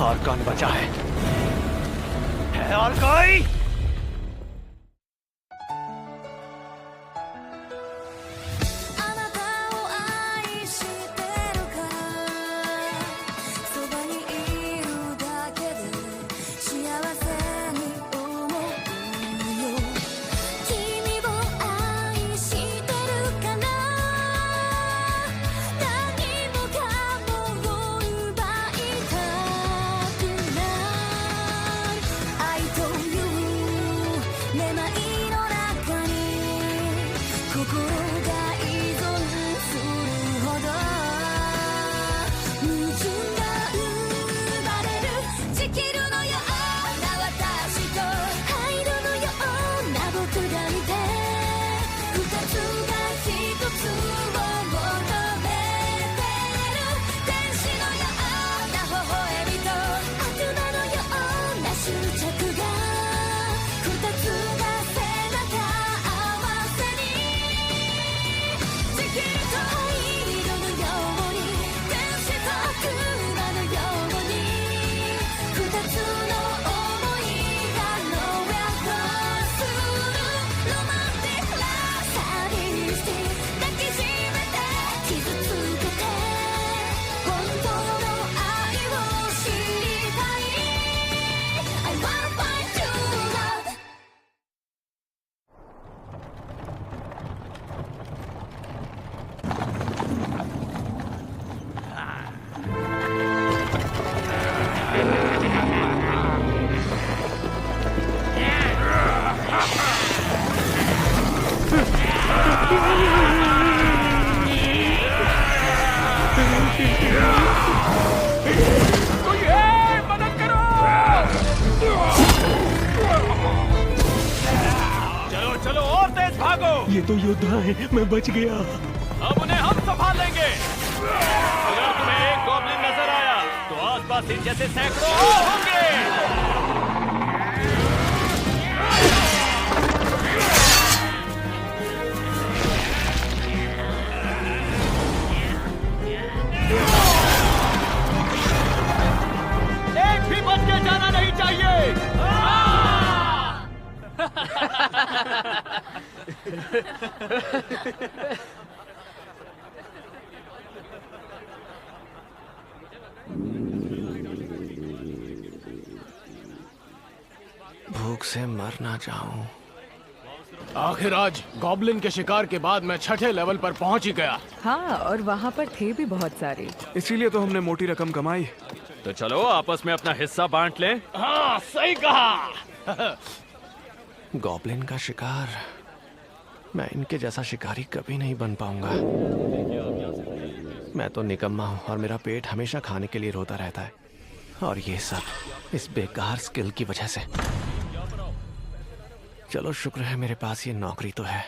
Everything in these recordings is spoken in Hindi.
और कौन बचा है और कोई? ये तो योद्धा है, मैं बच गया। अब उन्हें हम संभाल लेंगे। अगर तुम्हें एक गॉब्लिन नजर आया तो आसपास इन जैसे सैकड़ों और होंगे। एक भी बच के जाना नहीं चाहिए। भूख से मर ना जाऊं। आखिर आज गॉब्लिन के शिकार के बाद मैं छठे लेवल पर पहुंच ही गया। हाँ, और वहाँ पर थे भी बहुत सारे। इसीलिए तो हमने मोटी रकम कमाई। तो चलो आपस में अपना हिस्सा बांट लें। हाँ, सही कहा। गॉब्लिन का शिकार, मैं इनके जैसा शिकारी कभी नहीं बन पाऊंगा। मैं तो निकम्मा हूं और मेरा पेट हमेशा खाने के लिए रोता रहता है, और ये सब इस बेकार स्किल की वजह से। चलो शुक्र है मेरे पास ये नौकरी तो है।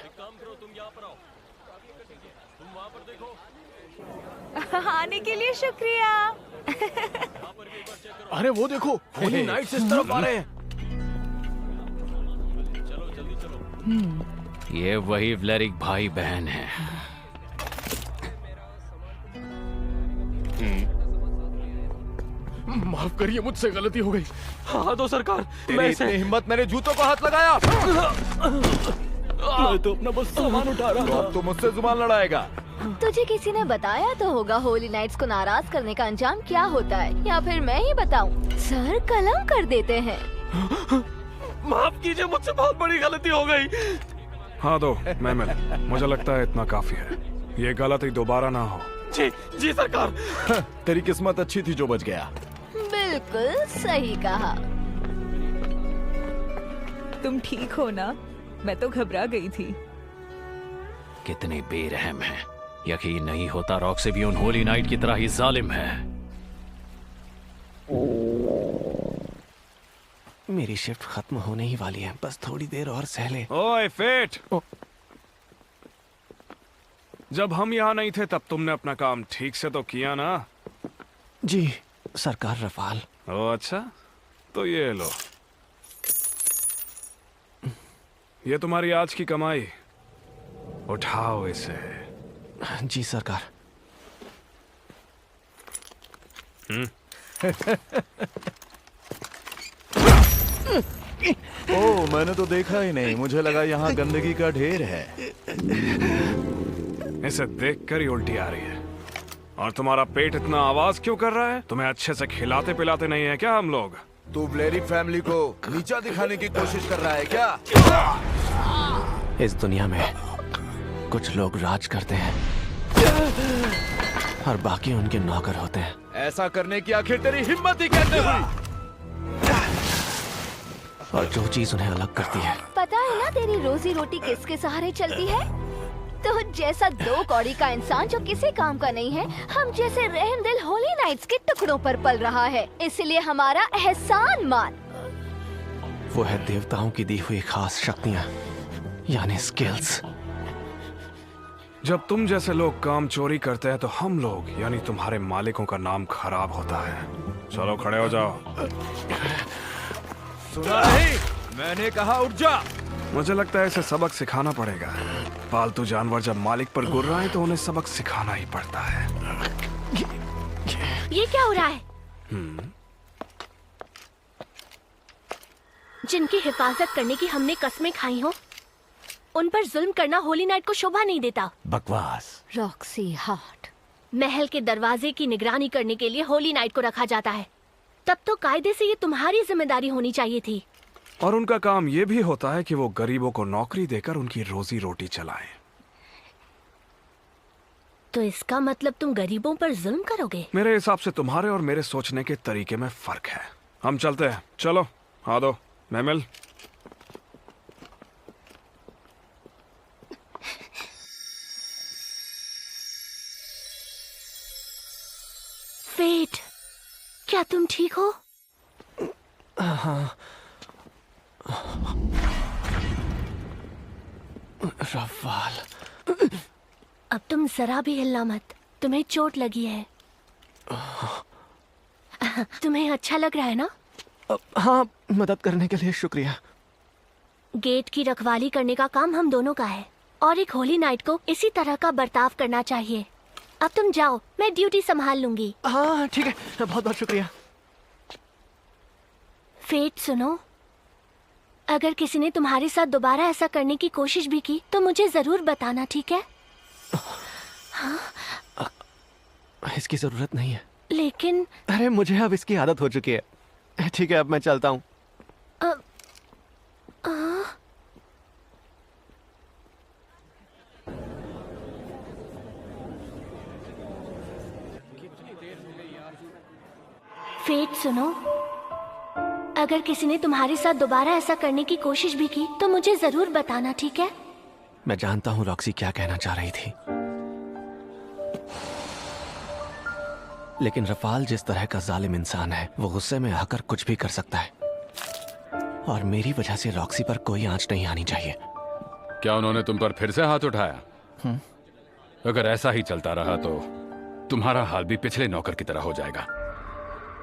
आने के लिए शुक्रिया। अरे वो देखो, होली नाइट्स इस तरफ आ रहे हैं। ये वही व्लेरिक भाई बहन है। माफ करिए, मुझसे गलती हो गई। हाँ तो सरकार, तेरी इतनी हिम्मत, मेरे जूतों को हाथ लगाया। मैं तो अपना बस सामान उठा रहा था। अब तो मुझसे जुबान लड़ाएगा। तुझे किसी ने बताया तो होगा होली नाइट्स को नाराज करने का अंजाम क्या होता है, या फिर मैं ही बताऊं? सर कलम कर देते हैं। माफ कीजिए, मुझसे बहुत बड़ी गलती हो गई। हाँ दो, मैं मिल। मुझे लगता है इतना काफी है। ये गलती दोबारा ना हो। जी जी सरकार। तेरी किस्मत अच्छी थी जो बच गया। बिल्कुल सही कहा। तुम ठीक हो ना? मैं तो घबरा गई थी। कितने बेरहम हैं। यकीन नहीं होता रॉक्सेबियन होली नाइट की तरह ही जालिम है। मेरी शिफ्ट खत्म होने ही वाली है, बस थोड़ी देर और सह ले। ओए फेट, जब हम यहाँ नहीं थे तब तुमने अपना काम ठीक से तो किया ना? जी सरकार रफाल। ओ अच्छा, तो ये लो, ये तुम्हारी आज की कमाई। उठाओ इसे। जी सरकार। ओह, मैंने तो देखा ही नहीं, मुझे लगा यहाँ गंदगी का ढेर है। इसे देखकर ही उल्टी आ रही है। और तुम्हारा पेट इतना आवाज क्यों कर रहा है? तुम्हें अच्छे से खिलाते पिलाते नहीं है क्या हम लोग? तू ब्लेरी फैमिली को नीचा दिखाने की कोशिश कर रहा है क्या? इस दुनिया में कुछ लोग राज करते हैं और बाकी उनके नौकर होते हैं। ऐसा करने की आखिर तेरी हिम्मत ही कैसे हुई? और जो चीज उन्हें अलग करती है, पता है ना तेरी रोजी रोटी किसके सहारे चलती है? तो जैसा 2 कौड़ी का इंसान जो किसी काम का नहीं है, हम जैसे रहमदिल होली नाइट्स के टुकड़ों पर पल रहा है। इसलिए हमारा एहसान मान। वो है देवताओं की दी हुई खास शक्तियाँ, यानी स्किल्स। जब तुम जैसे लोग काम चोरी करते हैं तो हम लोग यानी तुम्हारे मालिकों का नाम खराब होता है। चलो खड़े हो जाओ। सुना नहीं? मैंने कहा उठ जा। मुझे लगता है इसे सबक सिखाना पड़ेगा। पालतू जानवर जब मालिक पर गुर्राए तो उन्हें सबक सिखाना ही पड़ता है। ये क्या हो रहा है? जिनकी हिफाजत करने की हमने कस्में खाई हो, उन पर जुल्म करना होली नाइट को शोभा नहीं देता। बकवास। Roxy heart. महल के दरवाजे की निगरानी करने के लिए होली नाइट को रखा जाता है। तब तो कायदे से ये तुम्हारी जिम्मेदारी होनी चाहिए थी। और उनका काम ये भी होता है कि वो गरीबों को नौकरी देकर उनकी रोजी रोटी चलाएं। तो इसका मतलब तुम गरीबों पर जुल्म करोगे? मेरे हिसाब से तुम्हारे और मेरे सोचने के तरीके में फर्क है। हम चलते हैं। चलो आ दो मेमल। फेट, क्या तुम ठीक हो? हाँ। रफ़ाल, अब तुम जरा भी हिलना मत, तुम्हें चोट लगी है। तुम्हें अच्छा लग रहा है ना? हाँ, मदद करने के लिए शुक्रिया। गेट की रखवाली करने का काम हम दोनों का है और एक होली नाइट को इसी तरह का बर्ताव करना चाहिए। अब तुम जाओ, मैं ड्यूटी संभाल लूंगी। हाँ ठीक है, बहुत बहुत शुक्रिया। फेट सुनो, अगर किसी ने तुम्हारे साथ दोबारा ऐसा करने की कोशिश भी की तो मुझे जरूर बताना, ठीक है? हाँ? इसकी जरूरत नहीं है। लेकिन अरे मुझे अब इसकी आदत हो चुकी है। ठीक है, अब मैं चलता हूँ। फेट सुनो, अगर किसी ने तुम्हारे साथ दोबारा ऐसा करने की कोशिश भी की तो मुझे जरूर बताना, ठीक है? मैं जानता हूँ रॉक्सी क्या कहना चाह रही थी, लेकिन रफ़ाल जिस तरह का जालिम इंसान है वो गुस्से में आकर कुछ भी कर सकता है, और मेरी वजह से रॉक्सी पर कोई आंच नहीं आनी चाहिए। क्या उन्होंने तुम पर फिर से हाथ उठाया? अगर ऐसा ही चलता रहा तो तुम्हारा हाल भी पिछले नौकर की तरह हो जाएगा।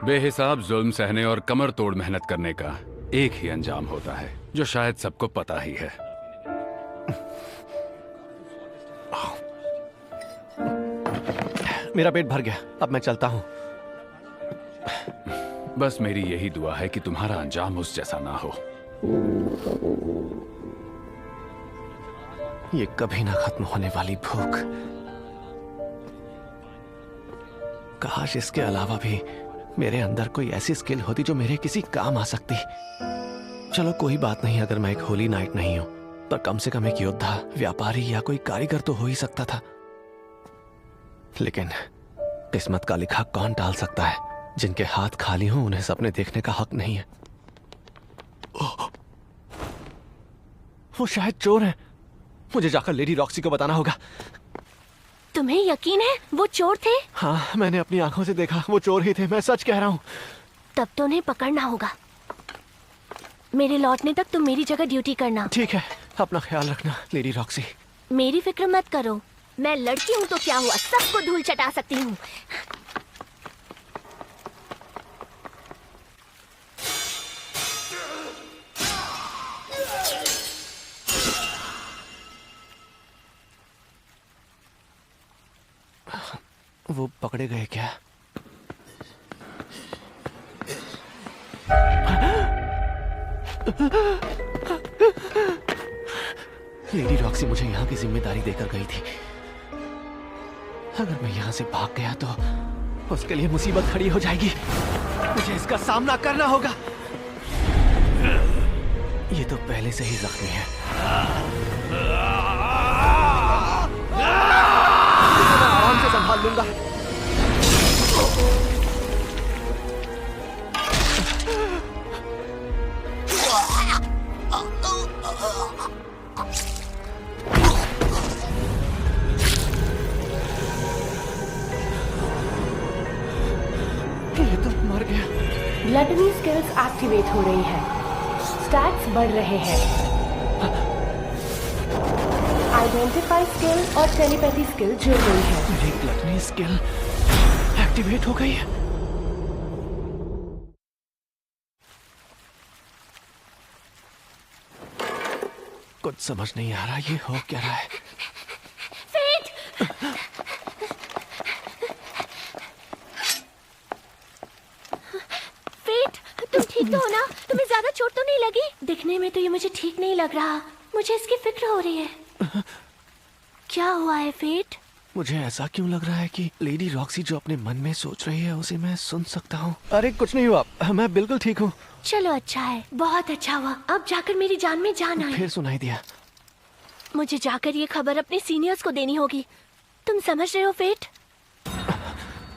बेहिसाब जुल्म सहने और कमर तोड़ मेहनत करने का एक ही अंजाम होता है, जो शायद सबको पता ही है। मेरा पेट भर गया, अब मैं चलता हूँ। बस मेरी यही दुआ है कि तुम्हारा अंजाम उस जैसा ना हो। ये कभी ना खत्म होने वाली भूख। काश इसके अलावा भी मेरे अंदर कोई ऐसी स्किल होती जो मेरे किसी काम आ सकती। चलो कोई बात नहीं, अगर मैं एक होली नाइट नहीं हूं तो कम से कम एक योद्धा, व्यापारी या कोई कारीगर तो हो ही सकता था। लेकिन किस्मत का लिखा कौन टाल सकता है? जिनके हाथ खाली हों उन्हें सपने देखने का हक नहीं है। वो शायद चोर है। मुझे जाकर लेडी रॉक्सी को बताना होगा। तुम्हें यकीन है वो चोर थे? हाँ, मैंने अपनी आंखों से देखा, वो चोर ही थे, मैं सच कह रहा हूँ। तब तो उन्हें पकड़ना होगा। मेरे लौटने तक तुम मेरी जगह ड्यूटी करना। ठीक है, अपना ख्याल रखना लेडी रॉक्सी। मेरी फिक्र मत करो, मैं लड़की हूँ तो क्या हुआ, सबको धूल चटा सकती हूँ। वो पकड़े गए क्या? लेडी रॉक्सी मुझे यहाँ की जिम्मेदारी देकर गई थी। अगर मैं यहाँ से भाग गया तो उसके लिए मुसीबत खड़ी हो जाएगी। मुझे इसका सामना करना होगा। ये तो पहले से ही जख्मी है। मैं आराम से संभाल लूंगा। ये तो मर गया। ग्लटनी स्किल्स एक्टिवेट हो रही है, स्टैट्स बढ़ रहे हैं। आइडेंटिफाई स्किल और टेलीपैथी स्किल जुड़ गई है। मेरी ग्लटनी स्किल एक्टिवेट हो गई है। कुछ समझ नहीं आ रहा ये हो क्या रहा है। तुम ठीक तो हो ना? तुम्हें ज्यादा चोट तो नहीं लगी? दिखने में तो ये मुझे ठीक नहीं लग रहा। मुझे इसकी फिक्र हो रही है। क्या हुआ है फेट? मुझे ऐसा क्यों लग रहा है कि लेडी रॉक्सी जो अपने मन में सोच रही है उसे मैं सुन सकता हूँ। अरे कुछ नहीं हुआ, मैं बिल्कुल ठीक हूँ। चलो अच्छा है, बहुत अच्छा हुआ। अब जाकर मेरी जान में जान आई। फिर सुनाई दिया। मुझे जाकर ये खबर अपने सीनियर्स को देनी होगी। तुम समझ रहे हो फेट?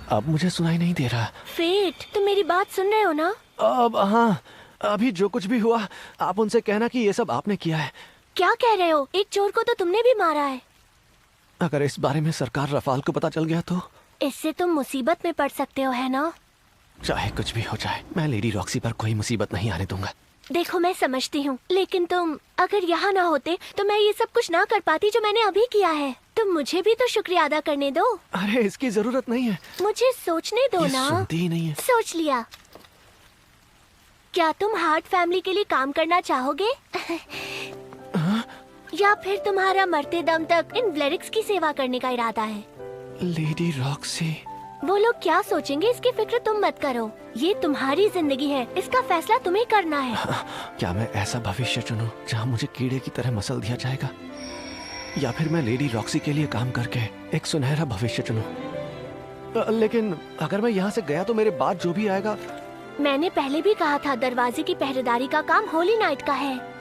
अब मुझे सुनाई नहीं दे रहा। फेट, तुम मेरी बात सुन रहे हो ना? अब हाँ, अभी जो कुछ भी हुआ आप उनसे कहना कि ये सब आपने किया है। क्या कह रहे हो? एक चोर को तो तुमने भी मारा है। अगर इस बारे में सरकार रफाल को पता चल गया तो? इससे तुम मुसीबत में पड़ सकते हो, है ना? चाहे कुछ भी हो जाए, मैं लेडी रॉक्सी पर कोई मुसीबत नहीं आने दूंगा। देखो मैं समझती हूँ, लेकिन तुम अगर यहाँ ना होते तो मैं ये सब कुछ ना कर पाती जो मैंने अभी किया है। तुम मुझे भी तो शुक्रिया अदा करने दो। अरे इसकी जरूरत नहीं है। मुझे सोचने दो ना। सुनती ही नहीं है। सोच लिया। क्या तुम हार्ट फैमिली के लिए काम करना चाहोगे? या फिर तुम्हारा मरते दम तक इन ब्लेरिक्स की सेवा करने का इरादा है? लेडी रॉक्सी, वो लोग क्या सोचेंगे इसकी फिक्र तुम मत करो। ये तुम्हारी जिंदगी है, इसका फैसला तुम्हें करना है। क्या मैं ऐसा भविष्य चुनूं जहाँ मुझे कीड़े की तरह मसल दिया जाएगा, या फिर मैं लेडी रॉक्सी के लिए काम करके एक सुनहरा भविष्य चुनूं? लेकिन अगर मैं यहाँ से गया तो मेरे बाद जो भी आएगा। मैंने पहले भी कहा था, दरवाजे की पहरेदारी का काम होली नाइट का है।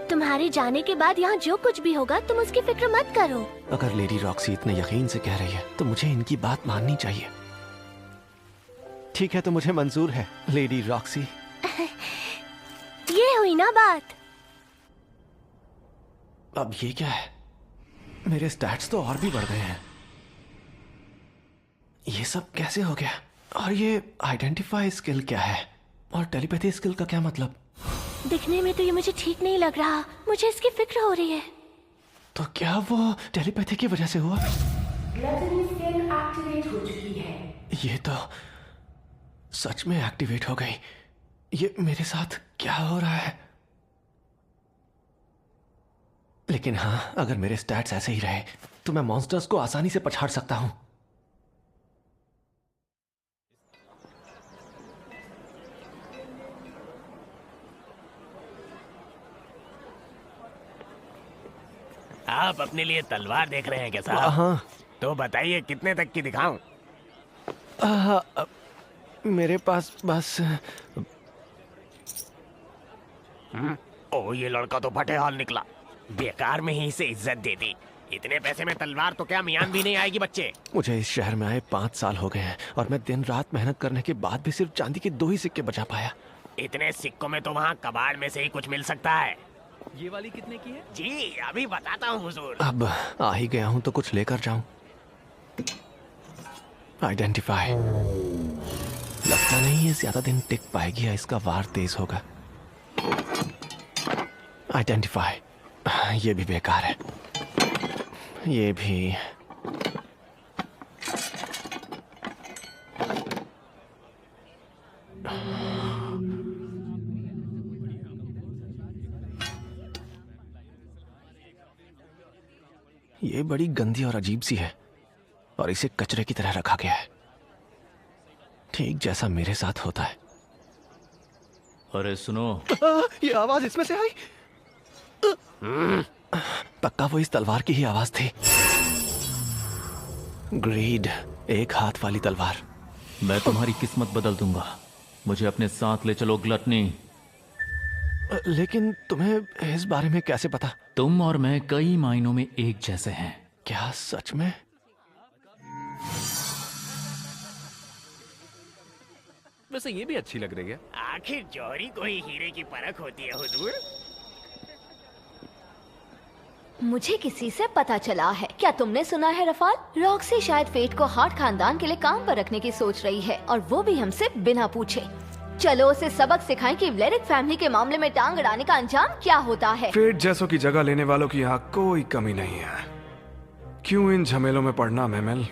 तुम्हारे जाने के बाद यहाँ जो कुछ भी होगा तुम उसकी फिक्र मत करो। अगर लेडी रॉक्सी इतने यकीन से कह रही है तो मुझे इनकी बात माननी चाहिए। ठीक है, तो मुझे मंजूर है लेडी रॉक्सी। ये हुई ना बात। अब ये क्या है? मेरे स्टैट्स तो और भी बढ़ गए हैं। ये सब कैसे हो गया? और ये आइडेंटिफाई स्किल क्या है? और टेलीपैथी स्किल का क्या मतलब? दिखने में तो ये मुझे ठीक नहीं लग रहा। मुझे इसकी फिक्र हो रही है। तो क्या वो टेलीपैथी की वजह से हुआ? ग्लटनी स्किल एक्टिवेट हो चुकी है। ये तो सच में एक्टिवेट हो गई। ये मेरे साथ क्या हो रहा है? लेकिन हाँ, अगर मेरे स्टैट्स ऐसे ही रहे तो मैं मॉन्स्टर्स को आसानी से पछाड़ सकता हूं। आप अपने लिए तलवार देख रहे हैं क्या साहब? हाँ। तो बताइए कितने तक की दिखाऊं? मेरे पास बस ओ, ये लड़का तो फटे हाल निकला। बेकार में ही इसे इज्जत दे दी। इतने पैसे में तलवार तो क्या मियान भी नहीं आएगी बच्चे। मुझे इस शहर में आए 5 साल हो गए हैं और मैं दिन रात मेहनत करने के बाद भी सिर्फ चांदी के 2 ही सिक्के बचा पाया। इतने सिक्कों में तो वहाँ कबाड़ में से ही कुछ मिल सकता है। ये वाली कितने की है? जी अभी बताता हूँ हुजूर। अब आ ही गया हूं तो कुछ लेकर जाऊं। आइडेंटिफाई। लगता नहीं है ज्यादा दिन टिक पाएगी या इसका वार तेज होगा। आइडेंटिफाई। ये भी बेकार है। ये भी। ये बड़ी गंदी और अजीब सी है और इसे कचरे की तरह रखा गया है, ठीक जैसा मेरे साथ होता है। अरे सुनो, ये आवाज इसमें से आई। पक्का वो इस तलवार की ही आवाज थी। ग्रीड, एक हाथ वाली तलवार। मैं तुम्हारी किस्मत बदल दूंगा। मुझे अपने साथ ले चलो ग्लटनी। लेकिन तुम्हें इस बारे में कैसे पता? तुम और मैं कई मायनों में एक जैसे हैं। क्या सच में? वैसे ये भी अच्छी लग रही है। आखिर जौहरी को ही हीरे की परख होती है हुजूर। मुझे किसी से पता चला है। क्या तुमने सुना है रफाल? रॉक्सी शायद फेट को हार्ट खानदान के लिए काम पर रखने की सोच रही है, और वो भी हमसे बिना पूछे। चलो उसे सबक सिखाएं कि व्लेरिक फैमिली के मामले में टांग अड़ाने का अंजाम क्या होता है। फेट जैसों की जगह लेने वालों की यहाँ कोई कमी नहीं है। क्यों इन झमेलों में पड़ना मेमेल?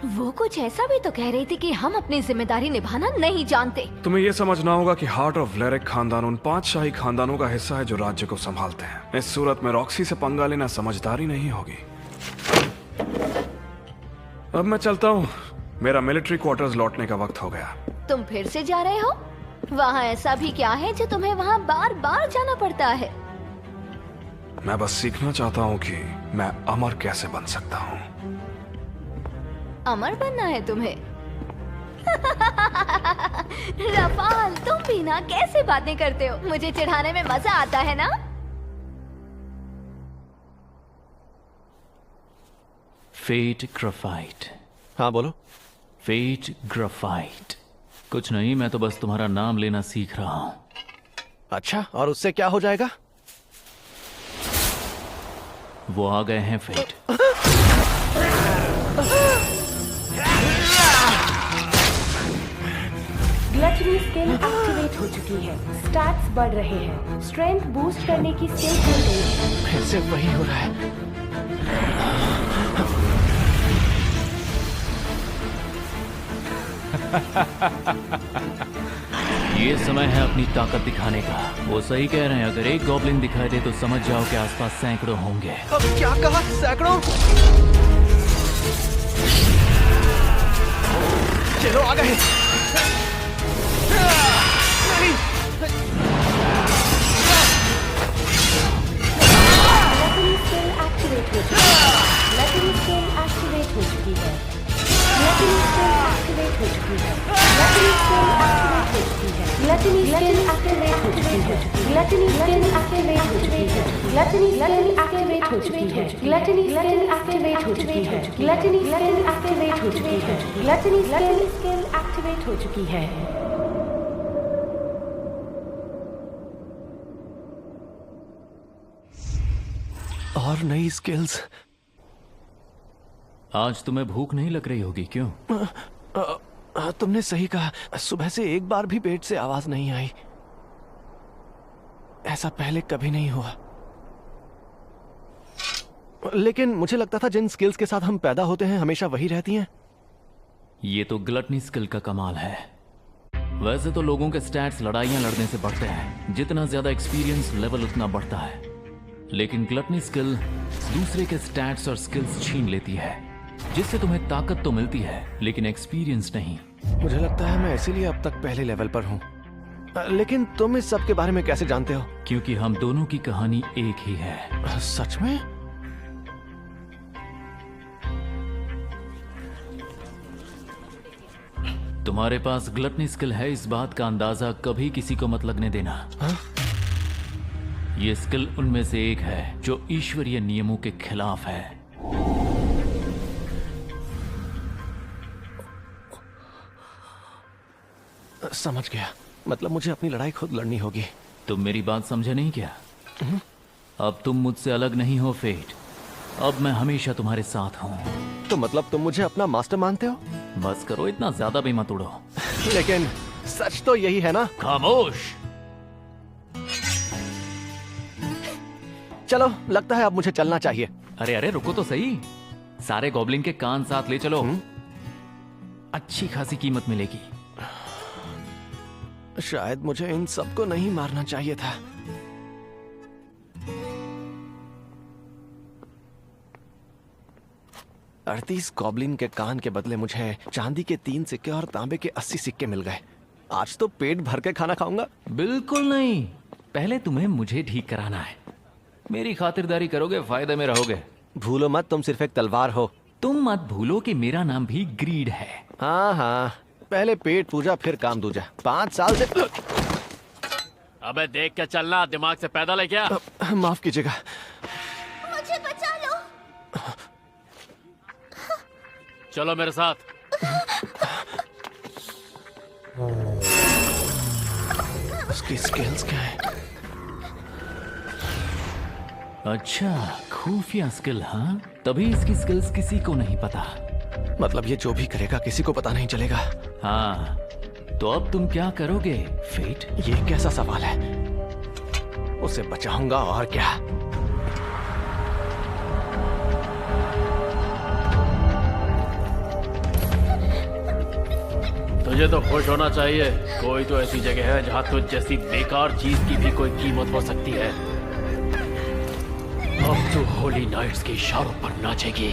वो कुछ ऐसा भी तो कह रही थी कि हम अपनी जिम्मेदारी निभाना नहीं जानते। तुम्हें ये समझना होगा कि हार्ट ऑफ व्लेरिक खानदान उन 5 शाही खानदानों का हिस्सा है जो राज्य को संभालते हैं। इस सूरत में रॉक्सी से पंगा लेना समझदारी नहीं होगी। अब मैं चलता हूँ। मेरा मिलिट्री क्वार्टर्स लौटने का वक्त हो गया। तुम फिर से जा रहे हो? वहाँ ऐसा भी क्या है जो तुम्हें वहाँ बार बार जाना पड़ता है? मैं बस सीखना चाहता हूँ कि मैं अमर कैसे बन सकता हूँ। अमर बनना है तुम्हें? रफाल, तुम भी ना कैसे बातें करते हो। मुझे चिढ़ाने में मजा आता है ना? फेट ग्राफाइट। हाँ बोलो। फेट ग्राफाइट। कुछ नहीं, मैं तो बस तुम्हारा नाम लेना सीख रहा हूं। अच्छा, और उससे क्या हो जाएगा? वो आ गए हैं फेट। ग्लटनी स्किल एक्टिवेट हो चुकी है। स्टैट्स बढ़ रहे हैं। स्ट्रेंथ बूस्ट करने की स्टेज मिल गई है। फिर से वही हो रहा है। ये समय है अपनी ताकत दिखाने का। वो सही कह रहे हैं, अगर एक गॉब्लिन दिखाई दे तो समझ जाओ कि आसपास सैकड़ों होंगे। अब क्या कहा? सैकड़ों? चलो आ गए। ग्लटनी स्किल एक्टिवेट हो चुकी है। ग्लटनी स्किल एक्टिवेट हो चुकी है। ग्लटनी स्किल एक्टिवेट हो चुकी है। ग्लटनी स्किल एक्टिवेट हो चुकी है। ग्लटनी स्किल एक्टिवेट हो चुकी है। ग्लटनी स्किल एक्टिवेट हो चुकी है। ग्लटनी स्किल एक्टिवेट हो चुकी है। ग्लटनी स्किल एक्टिवेट हो चुकी है। और नई स्किल्स। आज तुम्हें भूख नहीं लग रही होगी, क्यों? तुमने सही कहा। सुबह से एक बार भी पेट से आवाज नहीं आई। ऐसा पहले कभी नहीं हुआ। लेकिन मुझे लगता था जिन स्किल्स के साथ हम पैदा होते हैं हमेशा वही रहती हैं। ये तो ग्लटनी स्किल का कमाल है। वैसे तो लोगों के स्टैट्स लड़ाइयां लड़ने से बढ़ते हैं। जितना ज्यादा एक्सपीरियंस लेवल उतना बढ़ता है। लेकिन ग्लटनी स्किल दूसरे के स्टैट्स और स्किल्स छीन लेती है, जिससे तुम्हें ताकत तो मिलती है लेकिन एक्सपीरियंस नहीं। मुझे लगता है मैं इसीलिए अब तक पहले लेवल पर हूँ। लेकिन तुम इस सब के बारे में कैसे जानते हो? क्योंकि हम दोनों की कहानी एक ही है। सच में? तुम्हारे पास ग्लटनी स्किल है, इस बात का अंदाजा कभी किसी को मत लगने देना। हा? ये स्किल उनमें से एक है जो ईश्वरीय नियमों के खिलाफ है। समझ गया। मतलब मुझे अपनी लड़ाई खुद लड़नी होगी। तुम मेरी बात समझे नहीं क्या? अब तुम मुझसे अलग नहीं हो फेट। अब मैं हमेशा तुम्हारे साथ हूँ। तो मतलब तुम मुझे अपना मास्टर मानते हो? बस करो, इतना ज्यादा भी मत उड़ो। लेकिन सच तो यही है ना? खामोश। चलो, लगता है अब मुझे चलना चाहिए। अरे अरे रुको तो सही। सारे गॉब्लिन के कान साथ ले चलो। अच्छी खासी कीमत मिलेगी। शायद मुझे इन सबको नहीं मारना चाहिए था। अड़तीस गॉब्लिन के कान के बदले मुझे चांदी के 3 सिक्के और तांबे के 80 सिक्के मिल गए। आज तो पेट भर के खाना खाऊंगा। बिल्कुल नहीं, पहले तुम्हें मुझे ठीक कराना है। मेरी खातिरदारी करोगे, फायदे में रहोगे। भूलो मत, तुम सिर्फ एक तलवार हो। तुम मत भूलो कि मेरा नाम भी ग्रीड है। हाँ हाँ, पहले पेट पूजा फिर काम दूजा। 5 साल से। अबे देख के चलना, दिमाग से पैदल है क्या? माफ कीजिएगा। मुझे बचा लो। चलो मेरे साथ। उसकी स्किल्स क्या है? अच्छा, खुफिया स्किल, हाँ? तभी इसकी स्किल्स किसी को नहीं पता। मतलब ये जो भी करेगा किसी को पता नहीं चलेगा। हाँ, तो अब तुम क्या करोगे फेट? ये कैसा सवाल है? उसे बचाऊंगा और क्या। तुझे तो खुश होना चाहिए, कोई तो ऐसी जगह है जहाँ तुझ जैसी बेकार चीज की भी कोई कीमत हो सकती है। अब तू होली नाइट्स के इशारों पर नाचेगी।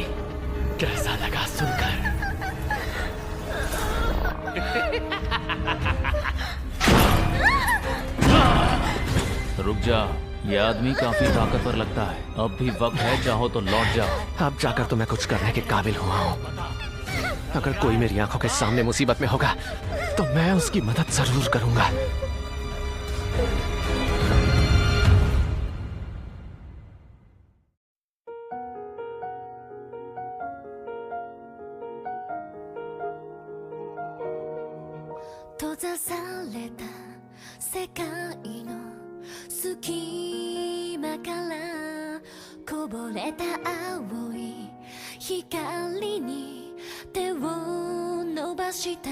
कैसा लगा सुनकर? रुक जा, ये आदमी काफी ताकतवर लगता है। अब भी वक्त है, चाहो तो लौट जाओ। अब जाकर तो मैं कुछ करने के काबिल हुआ हूँ। अगर कोई मेरी आंखों के सामने मुसीबत में होगा तो मैं उसकी मदद जरूर करूंगा।閉ざされた世界の隙間からこぼれた青い光に手を伸ばした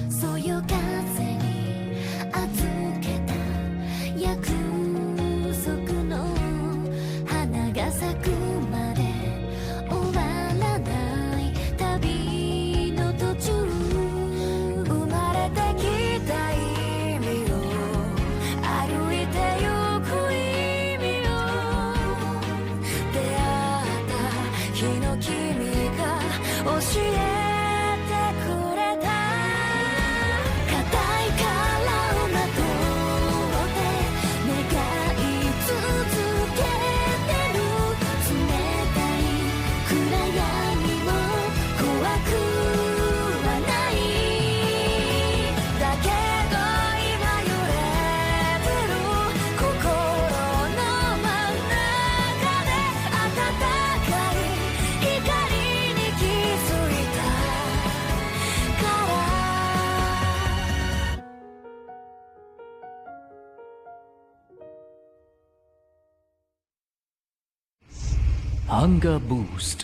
そよ風に預けた約束の花が咲くまで終わらない旅の途中生まれてきた意味を歩いてゆく意味を出会った日の君が教えてくれた硬い殻をまとって願い続けてる冷たい暗闇も怖くはないだけど今揺れてる心の真ん中で温かい光に気づいたからHunger Boost